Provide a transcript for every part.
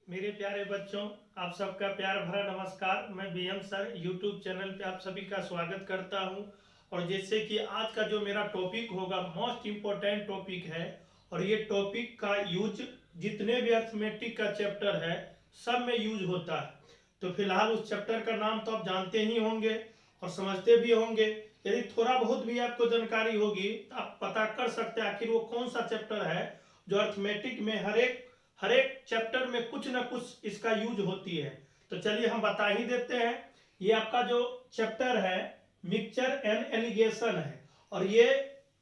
मेरे प्यारे बच्चों, आप सबका प्यार भरा नमस्कार। मैं बीएम सर यूट्यूब चैनल पे आप सभी का स्वागत करता हूं। और जैसे कि आज का जो मेरा टॉपिक होगा मोस्ट इम्पोर्टेंट टॉपिक है, और ये टॉपिक का यूज जितने भी अर्थमेटिक का चैप्टर है सब में यूज होता है। तो फिलहाल उस चैप्टर का नाम तो आप जानते ही होंगे और समझते भी होंगे। यदि थोड़ा बहुत भी आपको जानकारी होगी तो आप पता कर सकते हैं आखिर वो कौन सा चैप्टर है जो अर्थमेटिक में हर एक चैप्टर में कुछ ना कुछ इसका यूज होती है। तो चलिए हम बता ही देते हैं। ये आपका जो चैप्टर है मिक्सचर एंड एलिगेशन है, और ये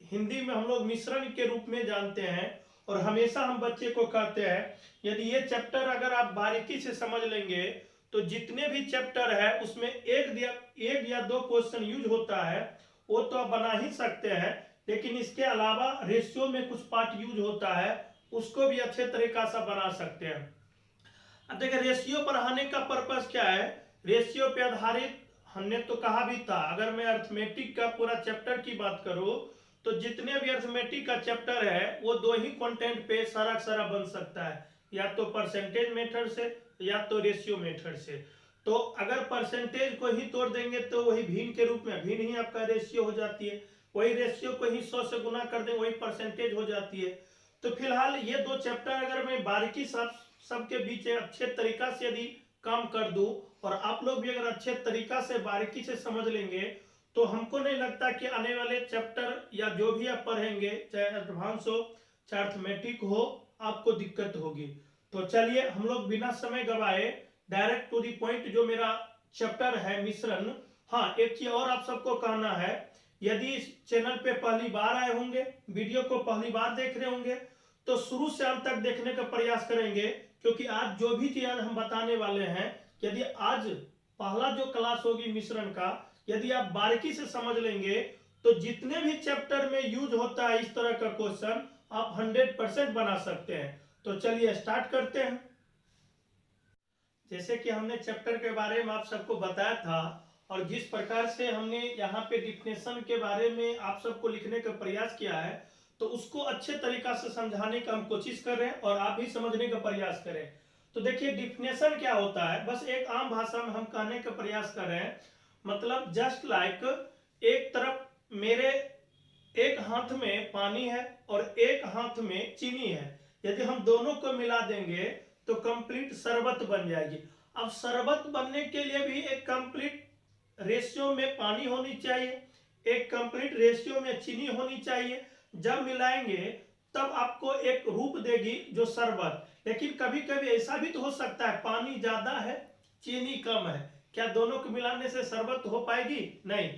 हिंदी में हम लोग मिश्रण के रूप में जानते हैं। और हमेशा हम बच्चे को कहते हैं यदि ये चैप्टर अगर आप बारीकी से समझ लेंगे तो जितने भी चैप्टर है उसमें एक या दो क्वेश्चन यूज होता है वो तो आप बना ही सकते हैं, लेकिन इसके अलावा रेशियो में कुछ पार्ट यूज होता है उसको भी अच्छे तरीका से बना सकते हैं। अब देखिए रेशियो पढ़ाने का पर्पस क्या है। रेशियो पे आधारित हमने तो कहा भी था, अगर मैं अर्थमेटिक का पूरा चैप्टर की बात करूं तो जितने भी अर्थमेटिक का चैप्टर है वो दो ही कंटेंट पे सारा बन सकता है, या तो परसेंटेज मेथड से या तो रेशियो मेथड से। तो अगर परसेंटेज को ही तोड़ देंगे तो वही भिन्न के रूप में भिन्न ही आपका रेशियो हो जाती है, वही रेशियो को ही 100 से गुना कर देंगे वही परसेंटेज हो जाती है। तो फिलहाल ये दो चैप्टर अगर मैं बारीकी सबके बीच अच्छे तरीका से यदि काम कर दूं और आप लोग भी अगर अच्छे तरीका से बारीकी से समझ लेंगे तो हमको नहीं लगता कि आने वाले चैप्टर या जो भी आप पढ़ेंगे चाहे एडवांस हो चाहे अर्थमेटिक हो आपको दिक्कत होगी। तो चलिए हम लोग बिना समय गवाए डायरेक्ट टू दी पॉइंट जो मेरा चैप्टर है मिश्रण। हाँ, एक चीज और आप सबको कहना है, यदि इस चैनल पे पहली बार आए होंगे, वीडियो को पहली बार देख रहे होंगे तो शुरू से अंत तक देखने का प्रयास करेंगे, क्योंकि आज जो भी चीज हम बताने वाले हैं यदि आज पहला जो क्लास होगी मिश्रण का यदि आप बारीकी से समझ लेंगे तो जितने भी चैप्टर में यूज होता है इस तरह का क्वेश्चन आप 100% बना सकते हैं। तो चलिए स्टार्ट करते हैं। जैसे कि हमने चैप्टर के बारे में आप सबको बताया था और जिस प्रकार से हमने यहाँ पे डिफिनेशन के बारे में आप सबको लिखने का प्रयास किया है तो उसको अच्छे तरीका से समझाने का हम कोशिश कर रहे हैं और आप भी समझने का प्रयास करें। तो देखिए डिफिनेशन क्या होता है, बस एक आम भाषा में हम कहने का प्रयास कर रहे हैं। मतलब जस्ट लाइक एक तरफ मेरे एक हाथ में पानी है और एक हाथ में चीनी है, यदि हम दोनों को मिला देंगे तो कंप्लीट शरबत बन जाएगी। अब शरबत बनने के लिए भी एक कंप्लीट रेशियो में पानी होनी चाहिए, एक कंप्लीट रेशियो में चीनी होनी चाहिए। जब मिलाएंगे तब आपको एक रूप देगी जो शरबत। लेकिन कभी कभी ऐसा भी तो हो सकता है पानी ज्यादा है चीनी कम है, क्या दोनों को मिलाने से शरबत हो पाएगी? नहीं।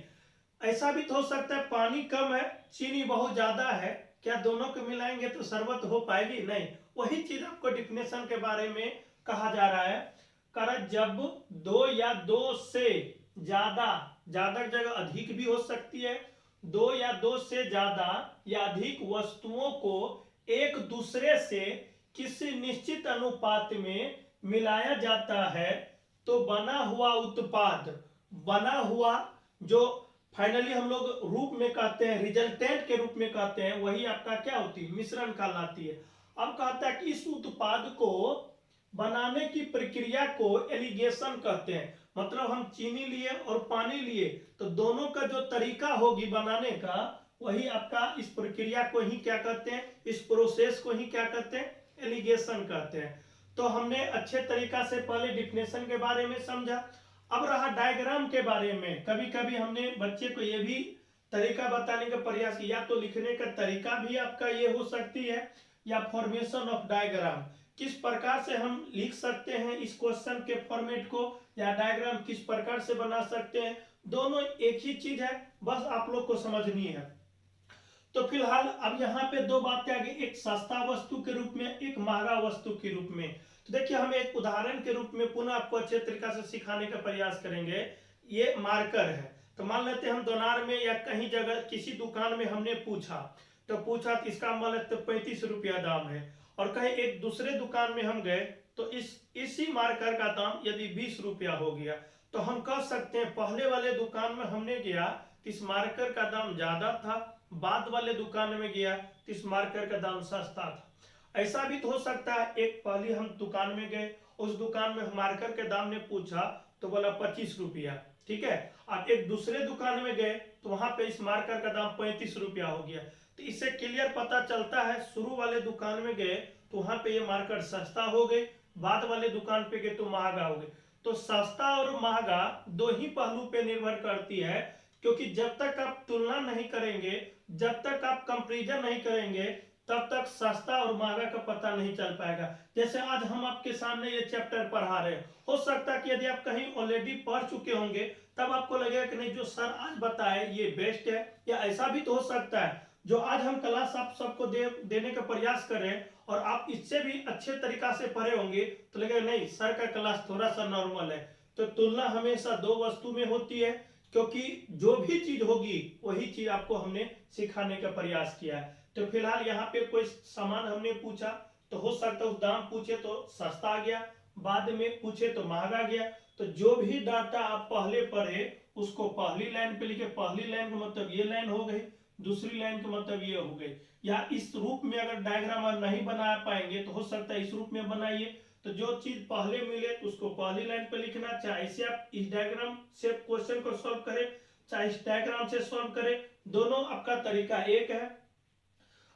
ऐसा भी तो हो सकता है पानी कम है चीनी बहुत ज्यादा है, क्या दोनों को मिलाएंगे तो शरबत हो पाएगी? नहीं। वही चीज आपको डिफिनेशन के बारे में कहा जा रहा है। कर जब दो या दो से ज्यादा, ज्यादा जगह अधिक भी हो सकती है, दो या दो से ज्यादा या अधिक वस्तुओं को एक दूसरे से किसी निश्चित अनुपात में मिलाया जाता है तो बना हुआ उत्पाद, बना हुआ जो फाइनली हम लोग रूप में कहते हैं रिजल्टेंट के रूप में कहते हैं वही आपका क्या होती है? मिश्रण कहलाती है। अब कहता है कि इस उत्पाद को बनाने की प्रक्रिया को एलिगेशन कहते हैं। मतलब हम चीनी लिए और पानी लिए तो दोनों का जो तरीका होगी बनाने का वही आपका इस प्रक्रिया को ही क्या कहते हैं, इस प्रोसेस को ही क्या कहते हैं? एलिगेशन कहते हैं। तो हमने अच्छे तरीका से पहले डिफिनेशन के बारे में समझा। अब रहा डायग्राम के बारे में। कभी कभी हमने बच्चे को यह भी तरीका बताने का प्रयास किया, तो लिखने का तरीका भी आपका ये हो सकती है या फॉर्मेशन ऑफ डायग्राम, किस प्रकार से हम लिख सकते हैं इस क्वेश्चन के फॉर्मेट को, या डायग्राम किस प्रकार से बना सकते हैं, दोनों एक ही चीज है, बस आप लोग को समझनी है। तो फिलहाल अब यहाँ पे दो बातें आ गई, एक सस्ता वस्तु के रूप में एक महंगा वस्तु के रूप में। तो देखिए हम एक उदाहरण के रूप में पुनः आपको अच्छे तरीका से सिखाने का प्रयास करेंगे। ये मार्कर है, तो मान लेते हैं हम दोनार में या कहीं जगह किसी दुकान में हमने पूछा तो इसका मान लेते 35 रुपया दाम है, और कहीं एक दूसरे दुकान में हम गए तो इसी मार्कर का दाम यदि 20 रुपया हो गया तो हम कह सकते हैं पहले वाले दुकान में हमने गया तो इस मार्कर का दाम ज्यादा था, बाद वाले दुकान में गया तो इस मार्कर का दाम सस्ता था। ऐसा भी तो हो सकता है, एक पहले हम दुकान में गए, उस दुकान में मार्कर के दाम ने पूछा तो बोला 25 रुपया, ठीक है। अब एक दूसरे दुकान में गए तो वहां पे इस मार्कर का दाम 35 रुपया हो गया। तो इससे क्लियर पता चलता है, शुरू वाले दुकान में गए तो वहां पे ये मार्कर सस्ता हो गए, बाद वाले दुकान पे गए तो महंगा हो गए। तो सस्ता और महंगा दो ही पहलू पे निर्भर करती है, क्योंकि जब तक आप तुलना नहीं करेंगे, जब तक आप कंपैरिजन नहीं करेंगे, तब तक सस्ता और महंगा का पता नहीं चल पाएगा। जैसे आज हम आपके सामने ये चैप्टर पढ़ा रहे हैं, हो सकता है कि यदि आप कहीं ऑलरेडी पढ़ चुके होंगे तब आपको लगेगा कि नहीं जो सर आज बताए ये बेस्ट है, या ऐसा भी तो हो सकता है जो आज हम क्लास आप सबको देने का प्रयास करें और आप इससे भी अच्छे तरीका से पढ़े होंगे तो लगेगा नहीं सर का क्लास थोड़ा सा नॉर्मल है। तो तुलना हमेशा दो वस्तु में होती है, क्योंकि जो भी चीज होगी वही चीज आपको हमने सिखाने का प्रयास किया है। तो फिलहाल यहाँ पे कोई सामान हमने पूछा तो हो सकता है उस दाम पूछे तो सस्ता आ गया, बाद में पूछे तो महंगा गया। तो जो भी डाटा आप पहले पढ़े उसको पहली लाइन पे लिखे, पहली लाइन का मतलब ये लाइन हो गई, दूसरी लाइन का मतलब ये हो गई। या इस रूप में अगर डायग्राम नहीं बना पाएंगे तो हो सकता है इस रूप में बनाइए। तो जो चीज पहले मिले तो उसको पहली लाइन पे लिखना, चाहे इसे आप इस डायग्राम से क्वेश्चन को सॉल्व करें, चाहे इस डायग्राम से सॉल्व करें, दोनों आपका तरीका एक है।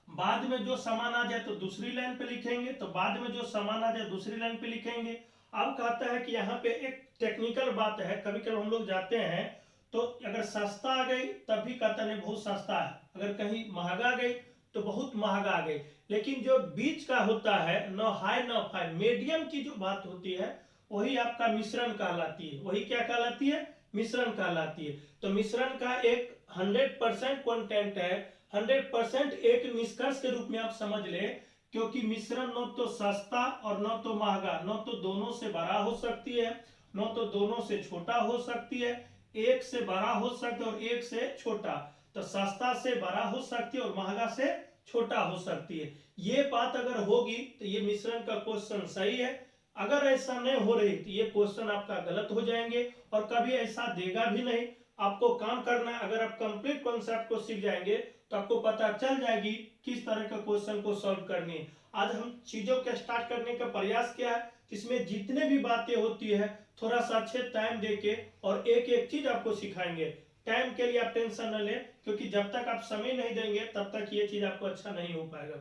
बाद में जो समान आ जाए तो दूसरी लाइन पे लिखेंगे, तो बाद में जो समान आ जाए दूसरी लाइन पे लिखेंगे। अब कहता है कि यहाँ पे एक टेक्निकल बात है, कभी कभी हम लोग जाते हैं तो अगर सस्ता आ गई तब भी कहता नहीं बहुत सस्ता है, अगर कहीं महंगा गई तो बहुत महंगा आ गई। लेकिन जो बीच का होता है, न हाई न फाई, मीडियम की जो बात होती है वही आपका मिश्रण कहलाती है। वही क्या कहलाती है? मिश्रण कहलाती है। तो मिश्रण का एक 100% कंटेंट है, 100% एक निष्कर्ष के रूप में आप समझ ले, क्योंकि मिश्रण न तो सस्ता और न तो महंगा, न तो दोनों से बड़ा हो सकती है, न तो दोनों से छोटा हो सकती है, एक से बड़ा हो सकता है और एक से छोटा। तो सस्ता से बड़ा हो सकती है और महंगा से छोटा हो सकती है। ये बात अगर होगी तो ये मिश्रण का क्वेश्चन सही है। अगर ऐसा नहीं हो रही तो ये क्वेश्चन आपका गलत हो जाएंगे और कभी ऐसा देगा भी नहीं। आपको काम करना है, अगर आप कंप्लीट कॉन्सेप्ट को सीख जाएंगे तो आपको पता चल जाएगी किस तरह का क्वेश्चन को सॉल्व करनी है। आज हम चीजों के स्टार्ट करने का प्रयास किया है, इसमें जितने भी बातें होती है थोड़ा सा अच्छे टाइम देके और एक एक चीज आपको सिखाएंगे। टाइम के लिए आप टेंशन न लें, क्योंकि जब तक आप समय नहीं देंगे तब तक ये चीज आपको अच्छा नहीं हो पाएगा।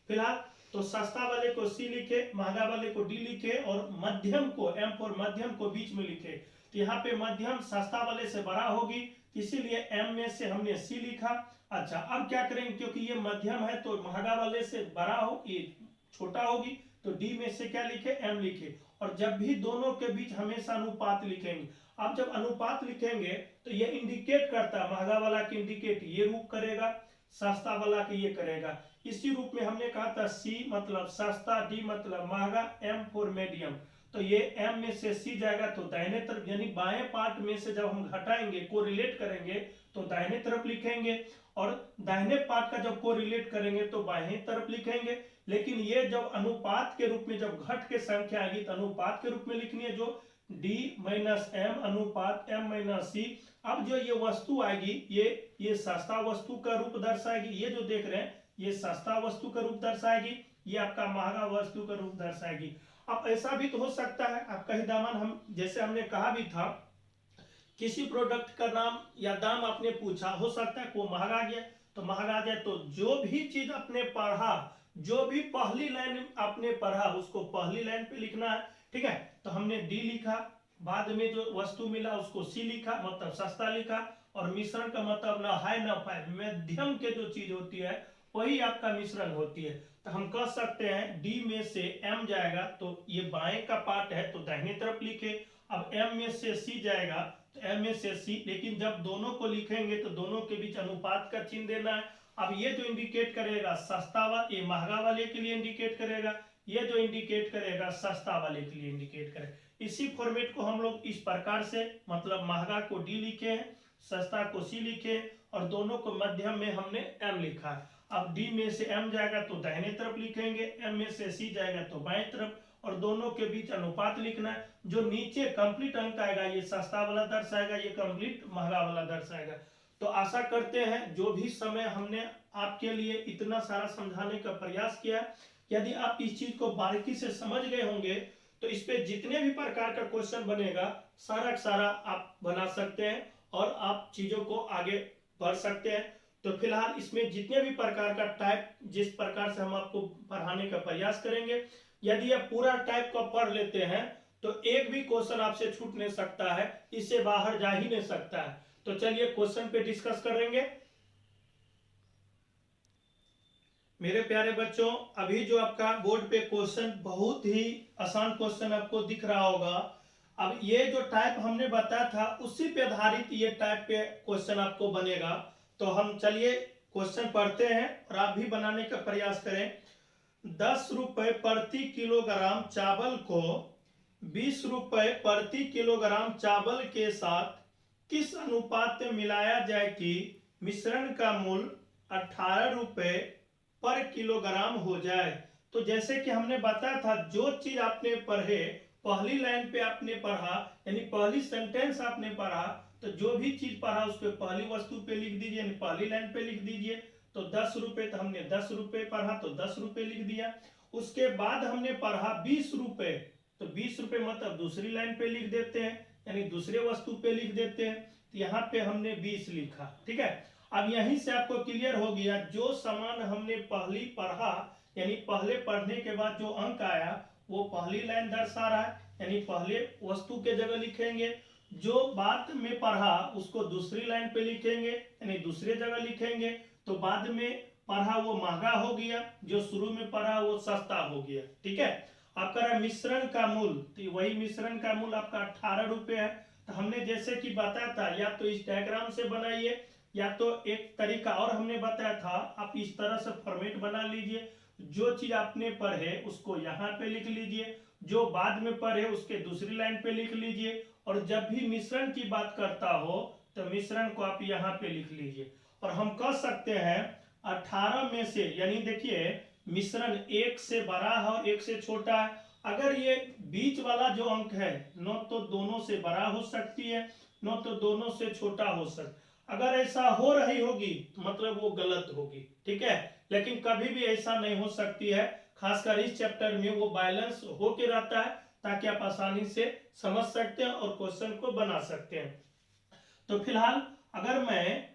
फिलहाल तो सस्ता वाले को सी लिखे, महंगा वाले को डी लिखे और मध्यम को, एम फॉर मध्यम को बीच में लिखे। तो यहाँ पे मध्यम सस्ता वाले से बड़ा होगी, इसीलिए एम में से हमने सी लिखा। अच्छा, अब क्या करेंगे, क्योंकि ये मध्यम है तो महंगा वाले से बड़ा हो, ये छोटा होगी, तो डी में से क्या लिखे? एम लिखे। और जब भी दोनों के बीच हमेशा अनुपात लिखेंगे। अब जब अनुपात लिखेंगे तो ये इंडिकेट करता है, महंगा वाला की इंडिकेट ये रूप करेगा, सस्ता वाला की ये करेगा। इसी रूप में हमने कहा था सी मतलब सस्ता, डी मतलब महंगा, एम फॉर मीडियम। तो ये एम में से सी जाएगा तो दाहिने तरफ, यानी बाएं पार्ट में से जब हम घटाएंगे, कोरिलेट करेंगे तो दाहिने तरफ लिखेंगे, और दाहिने पार्ट का जब कोरिलेट करेंगे तो बाएं तरफ लिखेंगे। लेकिन ये जब अनुपात के रूप में जब घट के संख्या आएगी तो अनुपात के रूप में लिखनी है, जो डी माइनस एम अनुपात एम माइनस सी। अब जो ये वस्तु आएगी ये सस्ता वस्तु का रूप दर्शाएगी, ये जो देख रहे हैं ये सस्ता वस्तु का रूप दर्शाएगी, ये आपका महंगा वस्तु का रूप दर्शाएगी। अब ऐसा भी तो हो सकता है आपका ही दामन, हम जैसे हमने कहा भी था, किसी प्रोडक्ट का नाम या दाम आपने पूछा, हो सकता है वो महंगा गया तो महंगा जाए। तो जो भी चीज आपने पढ़ा, जो भी पहली लाइन आपने पढ़ा उसको पहली लाइन पे लिखना है, ठीक है। तो हमने डी लिखा, बाद में जो वस्तु मिला उसको सी लिखा, मतलब सस्ता लिखा, और मिश्रण का मतलब ना हाई ना फाई, मध्यम के जो चीज होती है वही आपका मिश्रण होती है। तो हम कह सकते हैं डी में से एम जाएगा तो ये बाएं का पार्ट है तो दाहिने तरफ लिखे। अब एम में से सी जाएगा तो एम में से सी, लेकिन जब दोनों को लिखेंगे तो दोनों के बीच अनुपात का चिन्ह देना है। अब ये जो इंडिकेट करेगा सस्ता वाले, ये महंगा वाले के लिए इंडिकेट करेगा, ये जो इंडिकेट करेगा सस्ता वाले के लिए इंडिकेट करेगा। इसी फॉर्मेट को हम लोग इस प्रकार से, मतलब महंगा को डी लिखे हैं, सस्ता को सी लिखे और दोनों को मध्यम में हमने एम लिखा है। अब डी में से एम जाएगा तो दाहिने तरफ लिखेंगे, एम में से सी जाएगा तो बाएं तरफ, और दोनों के बीच अनुपात लिखना है। जो नीचे कंप्लीट अंक आएगा ये सस्ता वाला दर्शाएगा, ये कंप्लीट महंगा वाला दर्शाएगा। तो आशा करते हैं जो भी समय हमने आपके लिए इतना सारा समझाने का प्रयास किया यदि आप इस चीज को बारीकी से समझ गए होंगे तो इस पे जितने भी प्रकार का क्वेश्चन बनेगा सारा का सारा आप बना सकते हैं और आप चीजों को आगे बढ़ सकते हैं। तो फिलहाल इसमें जितने भी प्रकार का टाइप जिस प्रकार से हम आपको पढ़ाने का प्रयास करेंगे, यदि आप पूरा टाइप को पढ़ लेते हैं तो एक भी क्वेश्चन आपसे छूट नहीं सकता है, इससे बाहर जा ही नहीं सकता है। तो चलिए क्वेश्चन पे डिस्कस करेंगे। मेरे प्यारे बच्चों, अभी जो आपका बोर्ड पे क्वेश्चन बहुत ही आसान क्वेश्चन आपको दिख रहा होगा। अब ये जो टाइप हमने बताया था उसी पे आधारित ये टाइप पे क्वेश्चन आपको बनेगा। तो हम चलिए क्वेश्चन पढ़ते हैं और आप भी बनाने का प्रयास करें। 10 रुपए प्रति किलोग्राम चावल को 20 रुपए प्रति किलोग्राम चावल के साथ किस अनुपात में मिलाया जाए कि मिश्रण का मूल्य 18 रुपए पर किलोग्राम हो जाए। तो जैसे कि हमने बताया था, जो चीज आपने पढ़े पहली लाइन पे आपने पढ़ा, यानी पहली सेंटेंस आपने पढ़ा, तो जो भी चीज पढ़ा उसको पहली वस्तु पे लिख दीजिए, यानी पहली लाइन पे लिख दीजिए। तो 10 रुपए, तो हमने 10 रुपए पढ़ा तो 10 रुपए लिख दिया। उसके बाद हमने पढ़ा 20 रुपए, तो 20 रुपए मतलब दूसरी लाइन पे लिख देते हैं, यानी दूसरे वस्तु पे लिख देते हैं। तो यहाँ पे हमने 20 लिखा। ठीक है, अब यहीं से आपको क्लियर हो गया, जो सामान हमने पहली पढ़ा यानी पहले पढ़ने के बाद जो अंक आया वो पहली लाइन दर्शा रहा है, यानी पहले वस्तु के जगह लिखेंगे। जो बाद में पढ़ा उसको दूसरी लाइन पे लिखेंगे, यानी दूसरे जगह लिखेंगे। तो बाद में पढ़ा वो महंगा हो गया, जो शुरू में पढ़ा वो सस्ता हो गया। ठीक है, आपका रहा मिश्रण का मूल्य, तो वही मिश्रण का मूल्य आपका 18 रुपए है। तो हमने जैसे कि बताया था, या तो इस डायग्राम से बनाइए या तो एक तरीका और हमने बताया था, आप इस तरह से फॉर्मेट बना लीजिए। जो चीज आपने पढ़े उसको यहाँ पे लिख लीजिए, जो बाद में पढ़े उसके दूसरी लाइन पे लिख लीजिए, और जब भी मिश्रण की बात करता हो तो मिश्रण को आप यहाँ पे लिख लीजिए। और हम कह सकते हैं 18 में से, यानी देखिए मिश्रण 1 से बड़ा है और 1 से छोटा है। अगर ये बीच वाला जो अंक है न तो दोनों से बड़ा हो सकती है न तो दोनों से छोटा हो सकता। अगर ऐसा हो रही होगी तो मतलब वो गलत होगी। ठीक है, लेकिन कभी भी ऐसा नहीं हो सकती है, खासकर इस चैप्टर में वो बैलेंस होके रहता है, ताकि आप आसानी से समझ सकते हैं और क्वेश्चन को बना सकते हैं। तो फिलहाल अगर मैं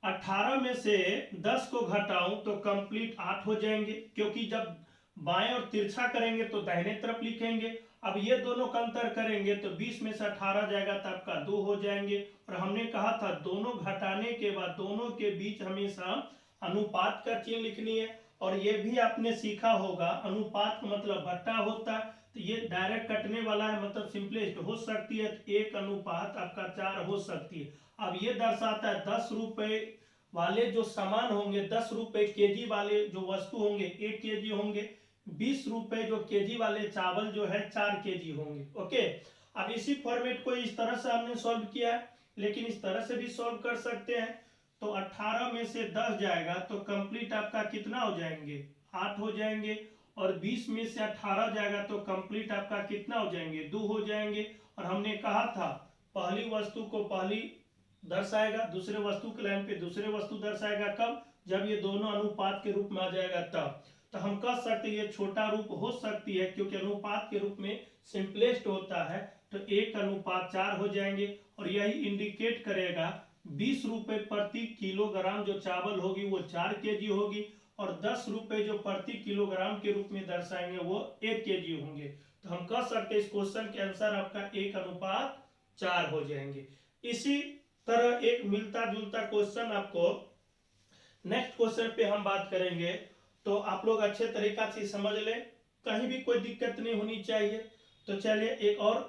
18 में से 10 को घटाऊं तो कंप्लीट 8 हो जाएंगे, क्योंकि जब बाएं और तिरछा करेंगे तो दाहिने तरफ लिखेंगे। अब ये दोनों का अंतर करेंगे तो 20 में से 18 जाएगा तो आपका 2 हो जाएंगे। और हमने कहा था दोनों घटाने के बाद दोनों के बीच हमेशा अनुपात का चिन्ह लिखनी है। और ये भी आपने सीखा होगा, अनुपात का मतलब बट्टा होता है, तो ये डायरेक्ट कटने वाला है, मतलब सिंपलेस्ट हो सकती है 1 अनुपात आपका 4 हो सकती है। अब ये दर्शाता है 10 रुपए वाले जो सामान होंगे, 10 रुपए केजी वाले जो वस्तु होंगे 1 केजी होंगे, 20 रुपए जो केजी वाले चावल जो है 4 केजी होंगे। ओके, अब इसी फॉर्मेट को इस तरह से हमने सॉल्व किया है, लेकिन इस तरह से भी सॉल्व कर सकते हैं। तो 18 में से 10 जाएगा तो कंप्लीट आपका कितना हो जाएंगे, 8 हो जाएंगे। और 20 में से 18 जाएगा तो कंप्लीट आपका कितना हो जाएंगे, 2 हो जाएंगे। और हमने कहा था पहली वस्तु को पहली दर्शाएगा, दूसरे वस्तु के लाइन पे दूसरे वस्तु दर्शाएगा, कब, जब ये दोनों अनुपात के रूप में आ जाएगा तब। तो हम कह सकते हैं ये छोटा रूप हो सकती है, क्योंकि अनुपात के रूप में सिंपलेस्ट होता है। तो 1 अनुपात 4 हो जाएंगे। और यही इंडिकेट करेगा 20 रुपए प्रति किलोग्राम जो चावल होगी वो 4 केजी होगी, और 10 रुपए जो प्रति किलोग्राम के रूप में दर्शाएंगे वो 1 केजी होंगे। तो हम कह सकते हैं इस क्वेश्चन के आंसर आपका 1 अनुपात 4 हो जाएंगे। इसी तरह एक मिलता जुलता क्वेश्चन आपको नेक्स्ट क्वेश्चन पे हम बात करेंगे, तो आप लोग अच्छे तरीका से समझ लें, कहीं भी कोई दिक्कत नहीं होनी चाहिए। तो चलिए एक और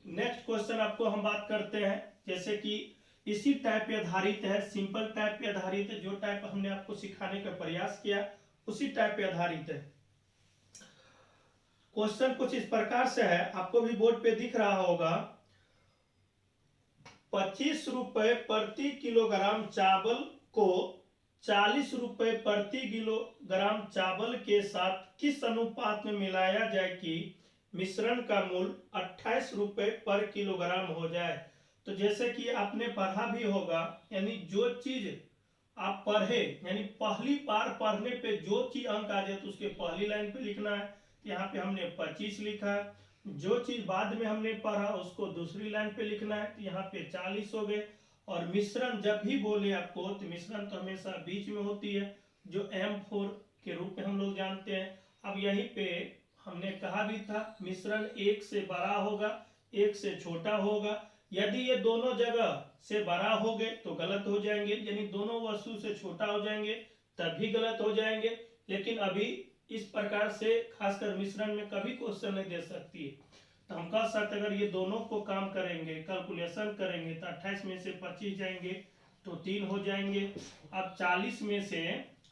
नेक्स्ट क्वेश्चन आपको हम बात करते हैं, जैसे कि इसी टाइप पे आधारित है, सिंपल टाइप पे आधारित है, जो टाइप हमने आपको सिखाने का प्रयास किया उसी टाइप पे आधारित है। क्वेश्चन कुछ इस प्रकार से है, आपको भी बोर्ड पे दिख रहा होगा। 25 रुपए प्रति किलोग्राम चावल को 40 रुपए प्रति किलोग्राम चावल के साथ किस अनुपात में मिलाया जाए कि मिश्रण का मूल्य 28 रुपए पर किलोग्राम हो जाए। तो जैसे कि आपने पढ़ा भी होगा, यानी जो चीज आप पढ़े यानी पहली बार पढ़ने पे जो चीज अंक आ जाए तो उसके पहली लाइन पे लिखना है। यहाँ पे हमने 25 लिखा है। जो चीज बाद में हमने पढ़ा उसको दूसरी लाइन पे लिखना है, तो यहाँ पे 40 हो गए। और मिश्रण जब भी बोले आपको तो मिश्रण तो हमेशा बीच में होती है, जो M4 के रूप में हम लोग जानते हैं। अब यहीं पे हमने कहा भी था मिश्रण एक से बड़ा होगा, एक से छोटा होगा। यदि ये दोनों जगह से बड़ा हो गए तो गलत हो जाएंगे, यानी दोनों वस्तु से छोटा हो जाएंगे तब भी गलत हो जाएंगे। लेकिन अभी इस प्रकार से खासकर मिश्रण में कभी क्वेश्चन नहीं दे सकती है। तो हम कह सकते अगर ये दोनों को काम करेंगे, कैलकुलेशन करेंगे तो 28 में से 25 जाएंगे तो 3 हो जाएंगे। अब 40 में से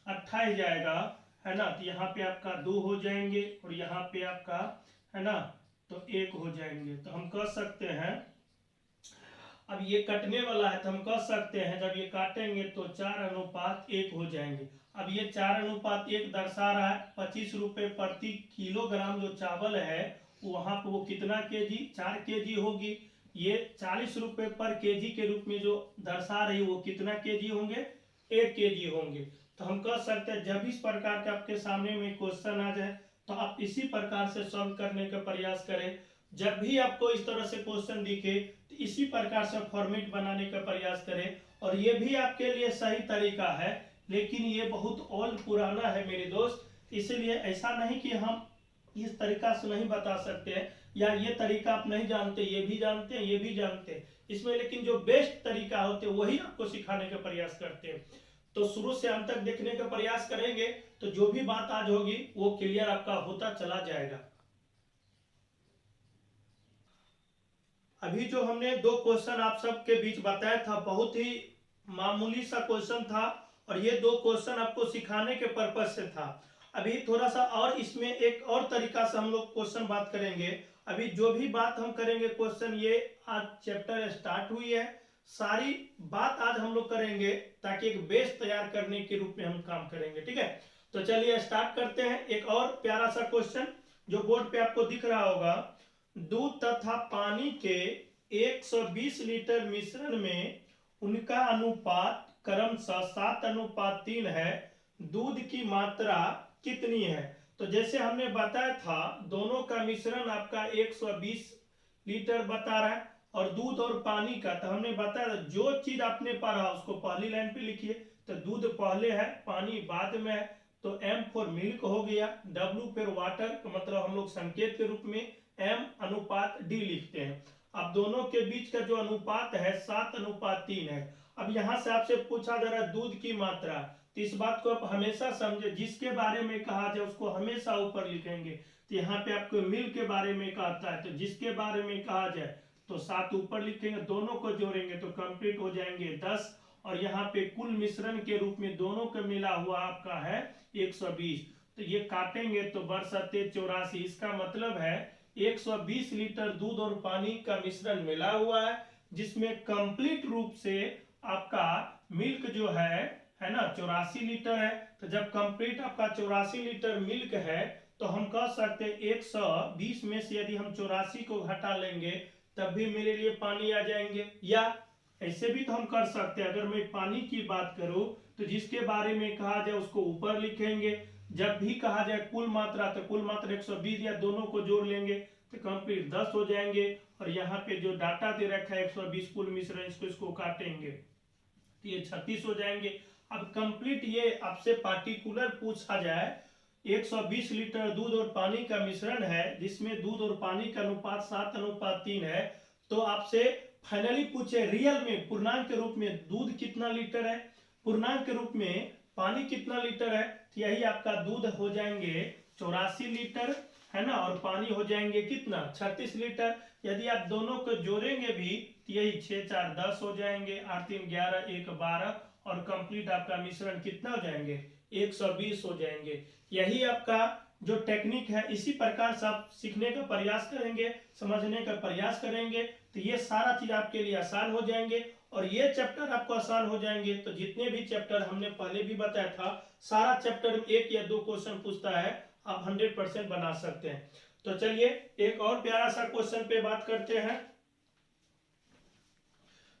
28 जाएगा, है ना, तो यहाँ पे आपका 2 हो जाएंगे और यहाँ पे आपका, है ना, तो 1 हो जाएंगे। तो हम कह सकते हैं अब ये कटने वाला है तो हम कह सकते हैं जब ये काटेंगे तो 4:1 हो जाएंगे। अब ये 4:1 दर्शा रहा है 25 रुपए प्रति किलोग्राम जो चावल है वहां पर वो कितना केजी, 4 केजी होगी। ये 40 रुपए पर केजी के रूप में जो दर्शा रही वो कितना केजी होंगे, 1 केजी होंगे। तो हम कह सकते हैं जब इस प्रकार के आपके सामने में क्वेश्चन आ जाए तो आप इसी प्रकार से सॉल्व करने का प्रयास करें। जब भी आपको इस तरह से क्वेश्चन दिखे तो इसी प्रकार से फॉर्मेट बनाने का प्रयास करें। और ये भी आपके लिए सही तरीका है, लेकिन ये बहुत ओल्ड पुराना है मेरे दोस्त, इसलिए ऐसा नहीं कि हम इस तरीका से नहीं बता सकते हैं या ये तरीका आप नहीं जानते, ये भी जानते हैं, ये भी जानते हैं इसमें, लेकिन जो बेस्ट तरीका होते हैं वही आपको सिखाने का प्रयास करते हैं। तो शुरू से अंत तक देखने का प्रयास करेंगे तो जो भी बात आज होगी वो क्लियर आपका होता चला जाएगा। अभी जो हमने 2 क्वेश्चन आप सबके बीच बताया था बहुत ही मामूली सा क्वेश्चन था और ये 2 क्वेश्चन आपको सिखाने के पर्पज से था। अभी थोड़ा सा और इसमें एक और तरीका से हम लोग क्वेश्चन बात करेंगे। अभी जो भी बात हम करेंगे क्वेश्चन, ये आज चैप्टर स्टार्ट हुई है, सारी बात आज हम लोग करेंगे ताकि एक बेस तैयार करने के रूप में हम काम करेंगे। ठीक है, तो चलिए स्टार्ट करते हैं। एक और प्यारा सा क्वेश्चन जो बोर्ड पे आपको दिख रहा होगा, दूध तथा पानी के 120 लीटर मिश्रण में उनका अनुपात क्रमशः 7:3 है, दूध की मात्रा कितनी है। तो जैसे हमने बताया था दोनों का मिश्रण आपका 120 लीटर बता रहा है और दूध और पानी का, तो हमने बताया जो चीज आपने पढ़ा उसको पहली लाइन पे लिखिए। तो दूध पहले है, पानी बाद में है, तो M फॉर मिल्क हो गया, W फिर वाटर, मतलब हम लोग संकेत के रूप में M/D लिखते हैं। अब दोनों के बीच का जो अनुपात है 7:3 है। अब यहां से आपसे पूछा जा रहा है दूध की मात्रा, तो इस बात को आप हमेशा समझे, जिसके बारे में कहा जाए उसको हमेशा ऊपर लिखेंगे। तो यहाँ पे आपको मिल्क के बारे में कहता है तो जिसके बारे में कहा जाए तो 7 ऊपर लिखेंगे, दोनों को जोड़ेंगे तो कंप्लीट हो जाएंगे 10। और यहाँ पे कुल मिश्रण के रूप में दोनों का मिला हुआ आपका है 120। तो ये काटेंगे तो बरसते 84, इसका मतलब है 120 लीटर दूध और पानी का मिश्रण मिला हुआ है, जिसमें कंप्लीट रूप से आपका मिल्क जो है ना 84 लीटर है। तो जब कंप्लीट आपका 84 लीटर मिल्क है तो हम कह सकते हैं 120 में से यदि हम 84 को घटा लेंगे तब भी मेरे लिए पानी आ जाएंगे। या ऐसे भी तो हम कर सकते हैं, अगर मैं पानी की बात करूं तो जिसके बारे में कहा जाए उसको ऊपर लिखेंगे, जब भी कहा जाए कुल मात्रा तो कुल मात्रा 120 या दोनों को जोड़ लेंगे तो कंप्लीट 10 हो जाएंगे। और यहाँ पे जो डाटा दे रखा है 120 कुल मिश्रण, इसको काटेंगे तो ये 36 हो जाएंगे। अब कंप्लीट ये आपसे पार्टिकुलर पूछा जाए 120 लीटर दूध और पानी का मिश्रण है जिसमें दूध और पानी का अनुपात 7:3 है, तो आपसे फाइनली पूछे रियल में पूर्णांक के रूप में दूध कितना लीटर है, पूर्णांक के रूप में पानी कितना लीटर है। तो यही आपका दूध हो जाएंगे 84 लीटर, है ना, और पानी हो जाएंगे कितना 36 लीटर। यदि आप दोनों को जोड़ेंगे भी तो यही 6 4 10 हो जाएंगे, 8 3 11 1 12 और कंप्लीट आपका मिश्रण कितना हो जाएंगे 120 हो जाएंगे। यही आपका जो टेक्निक है, इसी प्रकार से आप सीखने का प्रयास करेंगे, समझने का प्रयास करेंगे तो ये सारा चीज आपके लिए आसान हो जाएंगे। और ये चैप्टर आपको आसान हो जाएंगे तो जितने भी चैप्टर हमने पहले भी बताया था सारा चैप्टर में 1 या 2 क्वेश्चन पूछता है, आप 100% बना सकते हैं। तो चलिए एक और प्यारा सा क्वेश्चन पे बात करते हैं।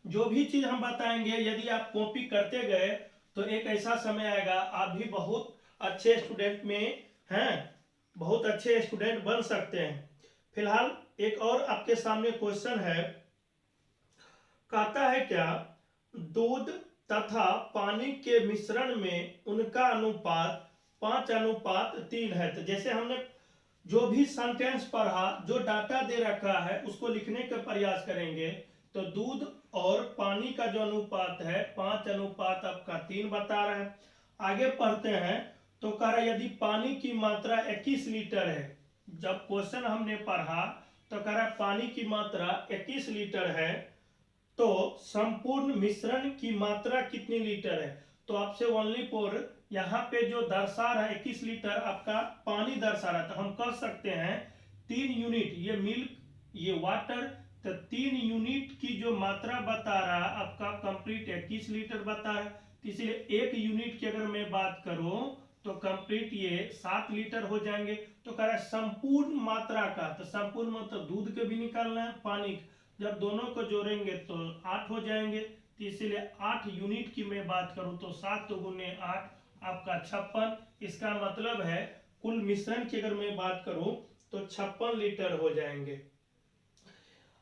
जो भी चीज हम बताएंगे यदि आप कॉपी करते गए तो एक ऐसा समय आएगा आप भी बहुत अच्छे स्टूडेंट में हैं, बहुत अच्छे स्टूडेंट बन सकते हैं। फिलहाल एक और आपके सामने क्वेश्चन है, कहता है क्या दूध तथा पानी के मिश्रण में उनका अनुपात 5:3 है। तो जैसे हमने जो भी सेंटेंस पढ़ा, जो डाटा दे रखा है उसको लिखने का प्रयास करेंगे। तो दूध और पानी का जो अनुपात है 5:3 बता रहा है। आगे पढ़ते हैं तो कह रहा है यदि पानी की मात्रा 21 लीटर है। जब क्वेश्चन हमने पढ़ा तो कह रहा है पानी की मात्रा 21 लीटर है तो संपूर्ण मिश्रण की मात्रा कितनी लीटर है। तो आपसे ओनली फॉर यहाँ पे जो दर्शा रहा है 21 लीटर आपका पानी दर्शा रहा है, तो हम कह सकते हैं 3 यूनिट, ये मिल्क ये वाटर, तो 3 यूनिट की जो मात्रा बता रहा है आपका कंप्लीट 21 लीटर बता रहा है। तो इसलिए 1 यूनिट की अगर मैं बात करूं तो कंप्लीट ये 7 लीटर हो जाएंगे। तो कह रहा है संपूर्ण मात्रा का, तो संपूर्ण मतलब दूध के भी निकालना है पानी, जब दोनों को जोड़ेंगे तो 8 हो जाएंगे। तो इसीलिए 8 यूनिट की मैं बात करूं तो 7 गुने 8 आपका 56। इसका मतलब है कुल मिश्रण की अगर मैं बात करूं तो 56 लीटर हो जाएंगे।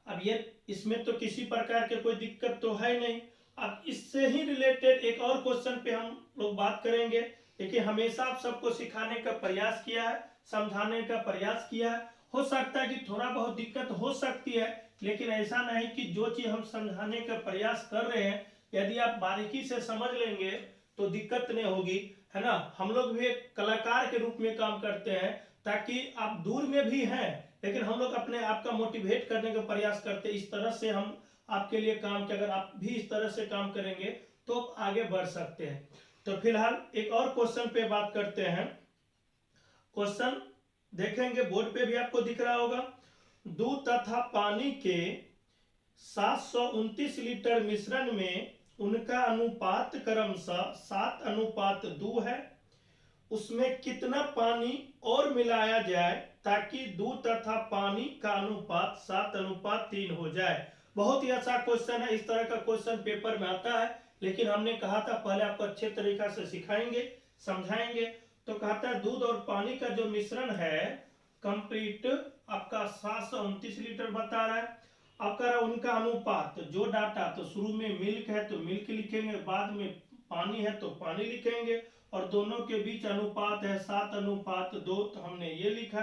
अब ये इसमें तो किसी प्रकार के कोई दिक्कत तो है नहीं। अब इससे ही रिलेटेड एक और क्वेश्चन पे हम लोग बात करेंगे। देखिए हमेशा आप सबको सिखाने का प्रयास किया है, समझाने का प्रयास किया है। हो सकता है कि थोड़ा बहुत दिक्कत हो सकती है, लेकिन ऐसा नहीं कि जो चीज हम समझाने का प्रयास कर रहे हैं यदि आप बारीकी से समझ लेंगे तो दिक्कत नहीं होगी, है ना। हम लोग भी एक कलाकार के रूप में काम करते हैं, ताकि आप दूर में भी हैं लेकिन हम लोग अपने आप का मोटिवेट करने का प्रयास करते हैं। इस तरह से हम आपके लिए काम किया, अगर आप भी इस तरह से काम करेंगे तो आगे बढ़ सकते हैं। तो फिलहाल एक और क्वेश्चन पे बात करते हैं। क्वेश्चन देखेंगे बोर्ड पे भी आपको दिख रहा होगा। दूध तथा पानी के 729 लीटर मिश्रण में उनका अनुपात क्रमशः 7:2 है। उसमें कितना पानी और मिलाया जाए ताकि दूध तथा पानी का अनुपात 7:3 हो जाए। बहुत ही अच्छा क्वेश्चन है, इस तरह का क्वेश्चन पेपर में आता है, लेकिन हमने कहा था पहले आपको अच्छे तरीका से सिखाएंगे, समझाएंगे। तो कहता है दूध और पानी का जो मिश्रण है कंप्लीट आपका 729 लीटर बता रहा है। अब कह रहा उनका अनुपात, जो डाटा, तो शुरू में मिल्क है तो मिल्क लिखेंगे, बाद में पानी है तो पानी लिखेंगे, और दोनों के बीच अनुपात है 7:2, तो हमने ये लिखा।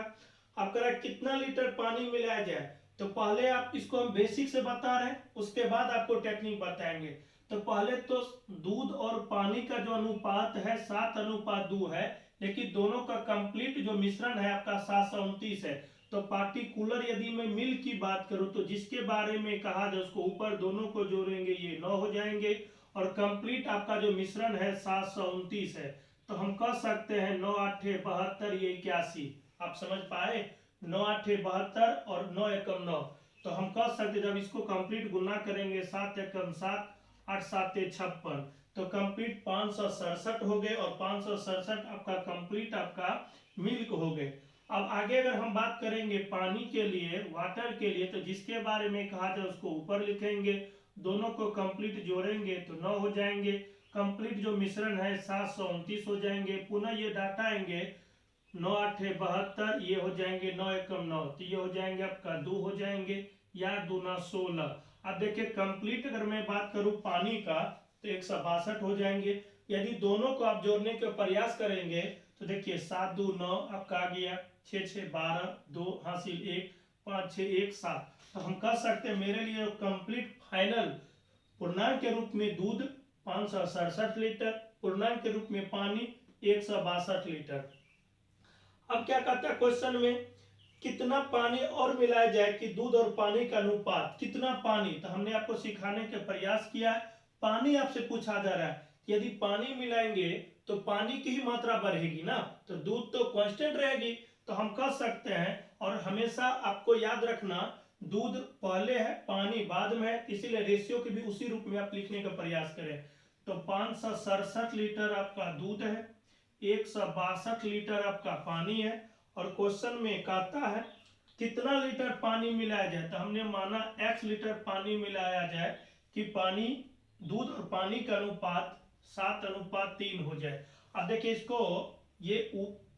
अब कह रहा कितना लीटर पानी मिलाया जाए, तो पहले आप इसको हम बेसिक से बता रहे हैं, उसके बाद आपको टेक्निक बताएंगे। तो पहले तो दूध और पानी का जो अनुपात है 7:2 है, लेकिन दोनों का कंप्लीट जो मिश्रण है आपका 729 है। तो पार्टिकुलर यदि मैं मिल्क की बात करूं तो जिसके बारे में कहा जाए उसको ऊपर दोनों को जोड़ेंगे ये 9 हो जाएंगे, और कंप्लीट आपका जो मिश्रण है 729 है। तो हम कह सकते हैं 9 8 72 ये 81। आप समझ पाए, 9 8 72 और 9 एकम 9। तो हम कह सकते जब इसको कंप्लीट गुना करेंगे 7 एकम 7 8 7 56, तो कंप्लीट 567 हो गए, और 567 आपका कंप्लीट आपका मिल्क हो गए। अब आगे अगर हम बात करेंगे पानी के लिए, वाटर के लिए, तो जिसके बारे में कहा जाए उसको ऊपर लिखेंगे, दोनों को कंप्लीट जोड़ेंगे तो 9 हो जाएंगे। कंप्लीट जो मिश्रण है 729 हो जाएंगे। पुनः ये डाटा आएंगे 9 8 72 ये हो जाएंगे, 9 एकम 9, तो ये हो जाएंगे आपका 2 हो जाएंगे, या 2 9 16। अब देखिए कंप्लीट अगर मैं बात करूं पानी का तो 162 हो जाएंगे। यदि दोनों को आप जोड़ने का प्रयास करेंगे तो देखिए 7 2 9 आपका आ गया, 6 6 12 2 हासिल 1 5 6 1 7। तो हम कह सकते हैं मेरे लिए कंप्लीट फाइनल पूर्णांक के रूप में दूध 567 लीटर, पूर्णांक के रूप में पानी 162 लीटर। अब क्या कहता है क्वेश्चन में, कितना पानी और मिलाया जाए कि दूध और पानी का अनुपात, कितना पानी, तो हमने आपको सिखाने का प्रयास किया है। पानी आपसे पूछा जा रहा है, यदि पानी मिलाएंगे तो पानी की ही मात्रा बढ़ेगी ना, तो दूध तो कांस्टेंट रहेगी। तो हम कह सकते हैं, और हमेशा आपको याद रखना दूध पहले है पानी बाद में है, इसीलिए रेशियो के भी उसी रूप में आप लिखने का प्रयास करें। तो 567 लीटर आपका दूध है, 162 लीटर आपका पानी है, और क्वेश्चन में कहता है कितना लीटर पानी मिलाया जाए। तो हमने माना x लीटर पानी मिलाया जाए कि पानी, दूध और पानी का अनुपात 7:3 हो जाए। अब देखिए इसको ये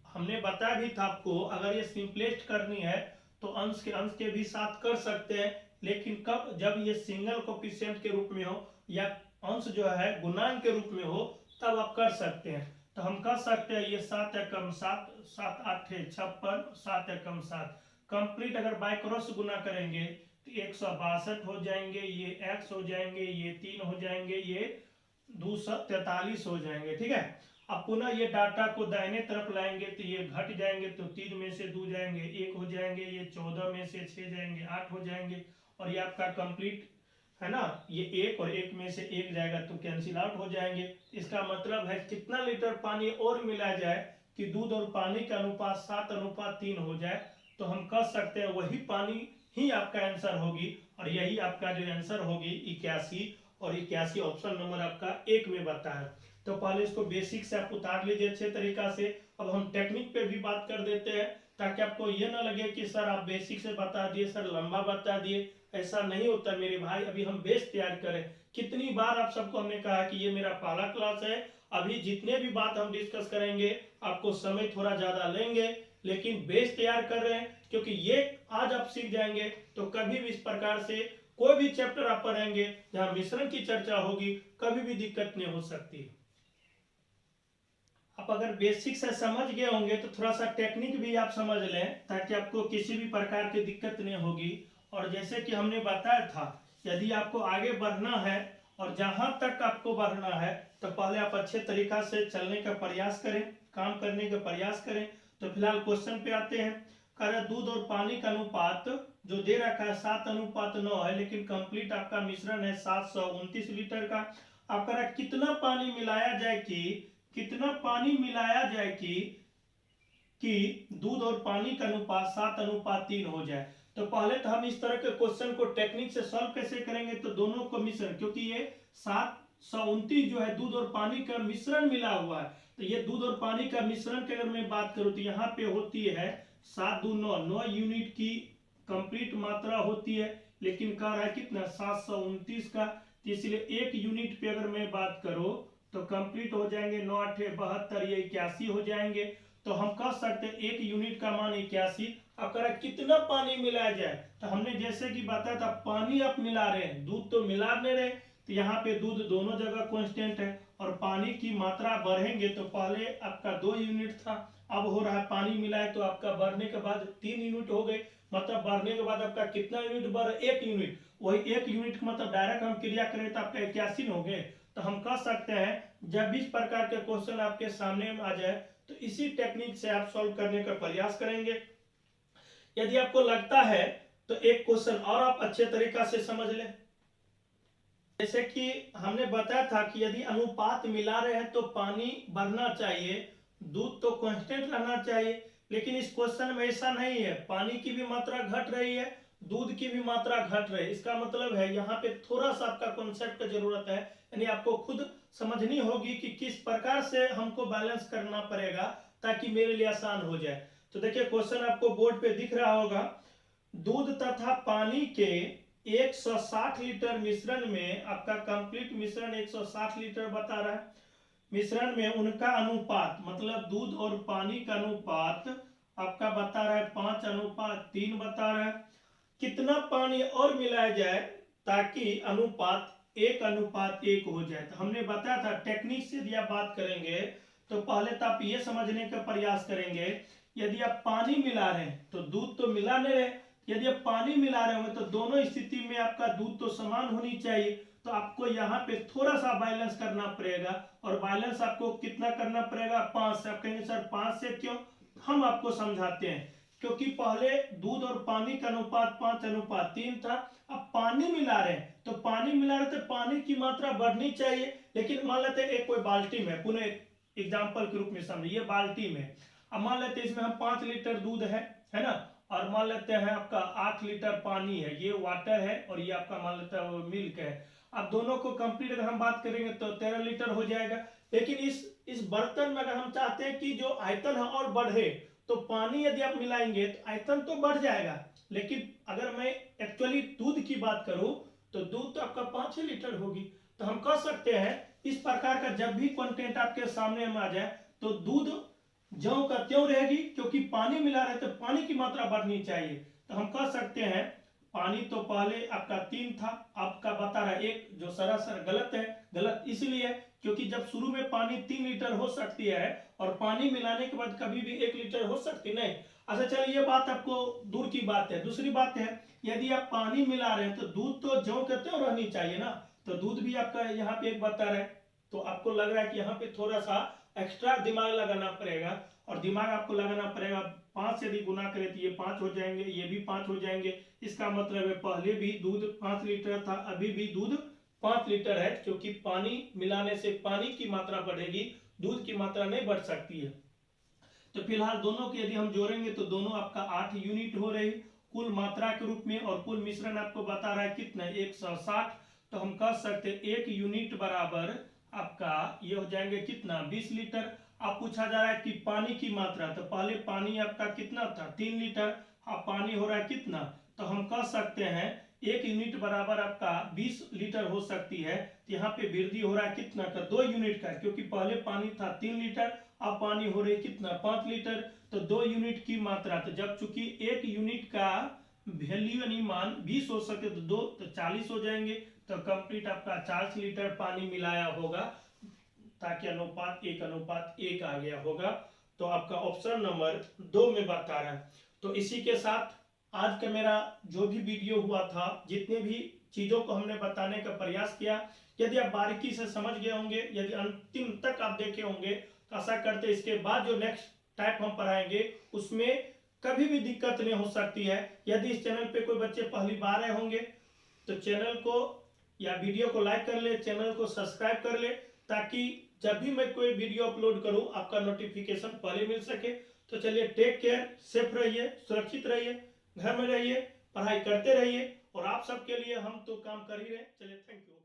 हमने बताया भी था आपको, अगर ये सिंपलेस्ट करनी है तो अंश के भी साथ कर सकते हैं, लेकिन कब, जब ये सिंगल कोफिशिएंट के रूप में हो या अंश जो है गुणांक के रूप में हो तब आप कर सकते हैं। तो हम कर सकते हैं ये 7 एकम 7, 7 8 56, 7 एकम 7 कंप्लीट अगर बाय क्रॉस गुना करेंगे तो 162 हो जाएंगे, ये x हो जाएंगे, ये 3 हो जाएंगे, ये 243 हो जाएंगे। ठीक है, अब पुनः ये डाटा को दाहिने तरफ लाएंगे तो ये घट जाएंगे, तो 3 में से 2 जाएंगे 1 हो जाएंगे, ये 14 में से 6 जाएंगे 8 हो जाएंगे, और ये आपका कंप्लीट है ना, ये 1 और 1 में से 1 जाएगा तो कैंसिल आउट हो जाएंगे। इसका मतलब है कितना लीटर पानी और मिला जाए कि दूध और पानी का अनुपात 7:3 हो जाए, तो हम कह सकते हैं वही पानी ही आपका आंसर होगी, और यही आपका जो आंसर होगी 81, और 81 ऑप्शन नंबर आपका 1 में बता है। तो पहले इसको बेसिक से आप उतार लीजिए अच्छे तरीका से। अब हम टेक्निक पे भी बात कर देते हैं, ताकि आपको ये ना लगे कि सर आप बेसिक से बता दिए, सर लंबा बता दिए। ऐसा नहीं होता मेरे भाई, अभी हम बेस तैयार करें। कितनी बार आप सबको हमने कहा कि ये मेरा पहला क्लास है, अभी जितने भी बात हम डिस्कस करेंगे आपको समय थोड़ा ज्यादा लेंगे, लेकिन बेस तैयार कर रहे हैं, क्योंकि ये आज आप सीख जाएंगे तो कभी भी इस प्रकार से कोई भी चैप्टर आप पढ़ेंगे जहां मिश्रण की चर्चा होगी कभी भी दिक्कत नहीं हो सकती। आप अगर बेसिक से समझ गए होंगे तो थोड़ा सा टेक्निक भी आप समझ लें, ताकि आपको किसी भी प्रकार की दिक्कत नहीं होगी। और जैसे कि हमने बताया था, यदि आपको आगे बढ़ना है और जहां तक आपको बढ़ना है तो पहले आप अच्छे तरीका से चलने का प्रयास करें, काम करने का प्रयास करें। तो फिलहाल क्वेश्चन पे आते हैं। कह रहा दूध और पानी का अनुपात जो दे रखा है 7:9 है, लेकिन कंप्लीट आपका मिश्रण है 729 लीटर का। आप कह रहा कितना पानी मिलाया जाए कि दूध और पानी का अनुपात 7:3 हो जाए। तो पहले तो हम इस तरह के क्वेश्चन को टेक्निक से सॉल्व कैसे करेंगे, तो दोनों को मिश्रण, क्योंकि ये 729 जो है दूध और पानी का मिश्रण मिला हुआ है, तो ये दूध और पानी का मिश्रण की अगर मैं बात करूं तो यहाँ पे होती है 7 2 9 यूनिट की कंप्लीट मात्रा होती है, लेकिन कह रहा है कितना 729 का, तो इसलिए 1 यूनिट पे अगर मैं बात करूं तो कंप्लीट हो जाएंगे 9 8 72, ये 81 हो जाएंगे। तो हम कह सकते हैं 1 यूनिट का मान 81। अब कह रहा कितना पानी मिलाया जाए, तो हमने जैसे कि बताया था पानी आप मिला रहे हैं, दूध तो मिला नहीं रहे, तो यहाँ पे दूध दोनों जगह कांस्टेंट है, और पानी की मात्रा बढ़ेंगे तो पहले आपका 2 यूनिट था, अब हो रहा है पानी मिलाए तो आपका बढ़ने के बाद 3 यूनिट हो गए, मतलब बढ़ने के बाद आपका कितना यूनिट बढ़, 1 यूनिट। वही 1 यूनिट मतलब डायरेक्ट हम क्रिया करें तो आपका 81 हो गए। तो हम कह सकते हैं जब इस प्रकार के क्वेश्चन आपके सामने आ जाए तो इसी टेक्निक से आप सॉल्व करने का प्रयास करेंगे। यदि आपको लगता है तो एक क्वेश्चन और आप अच्छे तरीका से समझ लें। जैसे कि हमने बताया था कि यदि अनुपात मिला रहे हैं तो पानी बढ़ना चाहिए, दूध तो कांस्टेंट रहना चाहिए, लेकिन इस क्वेश्चन में ऐसा नहीं है, पानी की भी मात्रा घट रही है, दूध की भी मात्रा घट रही है। इसका मतलब है यहाँ पे थोड़ा सा आपका कॉन्सेप्ट की जरूरत है, यानी आपको खुद समझनी होगी कि किस प्रकार से हमको बैलेंस करना पड़ेगा ताकि मेरे लिए आसान हो जाए। तो देखिए क्वेश्चन आपको बोर्ड पे दिख रहा होगा, दूध तथा पानी के 160 लीटर मिश्रण में, आपका कंप्लीट मिश्रण 160 लीटर बता रहा है, मिश्रण में उनका अनुपात मतलब दूध और पानी का अनुपात आपका बता रहा है 5:3 बता रहा है। कितना पानी और मिलाया जाए ताकि अनुपात 1:1 हो जाए। तो हमने बताया था टेक्निक से यदि आप बात करेंगे तो पहले तो आप ये समझने का प्रयास करेंगे, यदि आप पानी मिला रहे हैं तो दूध तो मिला नहीं रहे, यदि आप पानी मिला रहे होंगे तो दोनों स्थिति में आपका दूध तो समान होनी चाहिए, तो आपको यहाँ पे थोड़ा सा बैलेंस करना पड़ेगा, और बैलेंस आपको कितना करना पड़ेगा 5 से। आप कहेंगे सर 5 से क्यों, हम आपको समझाते हैं, क्योंकि पहले दूध और पानी का अनुपात 5:3 था, अब पानी मिला रहे हैं तो पानी मिला रहे तो पानी की मात्रा बढ़नी चाहिए, लेकिन मान लेते हैं एक कोई बाल्टी में, पुनः एग्जाम्पल के रूप में समझिए, ये बाल्टी में अब मान लेते हैं इसमें हम 5 लीटर दूध है ना, और मान लेते हैं आपका 8 लीटर पानी है, ये वाटर है और ये आपका मान लेते हैं मिल्क है। अब दोनों को कंप्लीट अगर हम बात करेंगे तो 13 लीटर हो जाएगा, लेकिन इस बर्तन में अगर हम चाहते हैं कि जो आयतन है और बढ़े तो पानी यदि आप मिलाएंगे तो आयतन तो बढ़ जाएगा, लेकिन अगर मैं एक्चुअली दूध की बात करूं तो दूध तो आपका 5 लीटर होगी। तो हम कह सकते हैं इस प्रकार का जब भी कंटेंट आपके सामने में आ जाए तो दूध ज्यों का त्यों रहेगी, क्योंकि पानी मिला रहे तो पानी की मात्रा बढ़नी चाहिए। तो हम कह सकते हैं पानी तो पहले आपका 3 था, आपका बता रहा है 1, जो सरासर गलत है। गलत इसलिए क्योंकि जब शुरू में पानी 3 लीटर हो सकती है और पानी मिलाने के बाद कभी भी 1 लीटर हो सकती नहीं। अच्छा चलिए, ये बात आपको दूर की बात है। दूसरी बात है, यदि आप पानी मिला रहे हैं तो दूध तो ज्यों के त्यों रहनी चाहिए ना। तो दूध भी आपका यहाँ पे 1 बता रहा है, तो आपको लग रहा है कि यहाँ पे थोड़ा सा एक्स्ट्रा दिमाग लगाना पड़ेगा, और दिमाग आपको लगाना पड़ेगा। 5 से यदि गुना करें तो ये 5 हो जाएंगे, ये भी 5 हो जाएंगे। इसका मतलब है पहले भी दूध 5 लीटर था, अभी भी दूध 5 लीटर है, क्योंकि पानी मिलाने से पानी की मात्रा बढ़ेगी, दूध की मात्रा नहीं बढ़ सकती है। तो फिलहाल दोनों के यदि हम जोड़ेंगे तो दोनों आपका 8 यूनिट हो रही कुल मात्रा के रूप में, और कुल मिश्रण आपको बता रहा है कितना 160। तो हम कह सकते 1 यूनिट बराबर आपका ये हो जाएंगे कितना 20 लीटर। अब पूछा जा रहा है कि पानी की मात्रा, तो पहले पानी आपका कितना था 3 लीटर, अब पानी हो रहा है कितना। तो हम कह सकते हैं 1 यूनिट बराबर आपका 20 लीटर हो सकती है। तो यहाँ पे वृद्धि हो रहा है कितना का 2 यूनिट का, क्योंकि पहले पानी था 3 लीटर, अब पानी हो रही कितना 5 लीटर, तो 2 यूनिट की मात्रा। तो जब चूंकि 1 यूनिट का वैल्यू यानी मान 20 हो सके तो 2 तो 40 हो जाएंगे। तो कंप्लीट आपका 40 लीटर पानी मिलाया होगा, ताकि अनुपात 1:1 आ गया होगा। तो आपका ऑप्शन नंबर 2 में बता रहा है। तो इसी के साथ आज का मेरा जो भी वीडियो हुआ था, जितने भी चीजों को हमने बताने का प्रयास किया, यदि आप बारीकी से समझ गए होंगे, यदि अंतिम तक आप देखे होंगे, तो आशा करते इसके बाद जो नेक्स्ट टाइप हम पढ़ाएंगे उसमें कभी भी दिक्कत नहीं हो सकती है। यदि इस चैनल पे कोई बच्चे पहली बार आए होंगे तो चैनल को या वीडियो को लाइक कर ले, चैनल को सब्सक्राइब कर ले, ताकि जब भी मैं कोई वीडियो अपलोड करूं आपका नोटिफिकेशन पहले मिल सके। तो चलिए, टेक केयर, सेफ रहिए, सुरक्षित रहिए, घर में रहिए, पढ़ाई करते रहिए, और आप सबके लिए हम तो काम कर ही रहे। चलिए, थैंक यू।